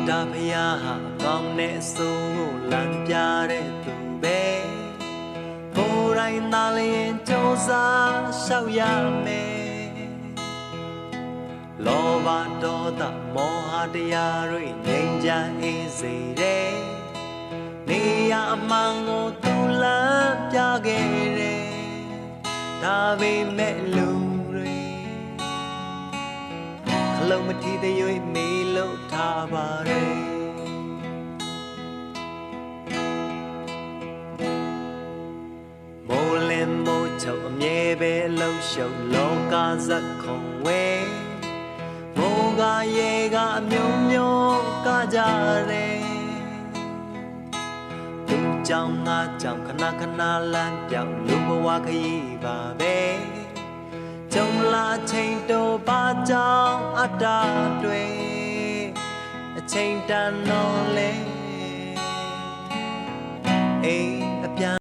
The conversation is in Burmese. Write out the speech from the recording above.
ဒါဖယားဟာကောင်းတဲ့အစိုးကိုလမ်းပြတဲ့သူပဲကိုယ်တိုင်သာလျင်ကြိုးစားရှောက်ရမယ်လောဘဒေါသမောဟတရားတွေငြိမ်းချမ်းအေးစေတဲ့နေရအမှန်ကိုသူလမ်းပြခဲ့တယ်ဒါပေမဲ့လူတွေခလုံးမထီသေး၍မေးလို့ထားပါတယ်မိုးလင်းမိုးချုပ်အမြဲပဲလှုပ်ရှုပ်လောကဇက်ခုံဝဲမိုးကရေကအမျိုးမျိုးကကြတယ်သူကြောင့်ငါကြောင့်ခဏခဏလမ်းပြောင်းလူဘဝခရီးပါပဲကြုံလာချိန်တိုပါကြောင့်အတားတွေအချိန်တန်တော့လဲ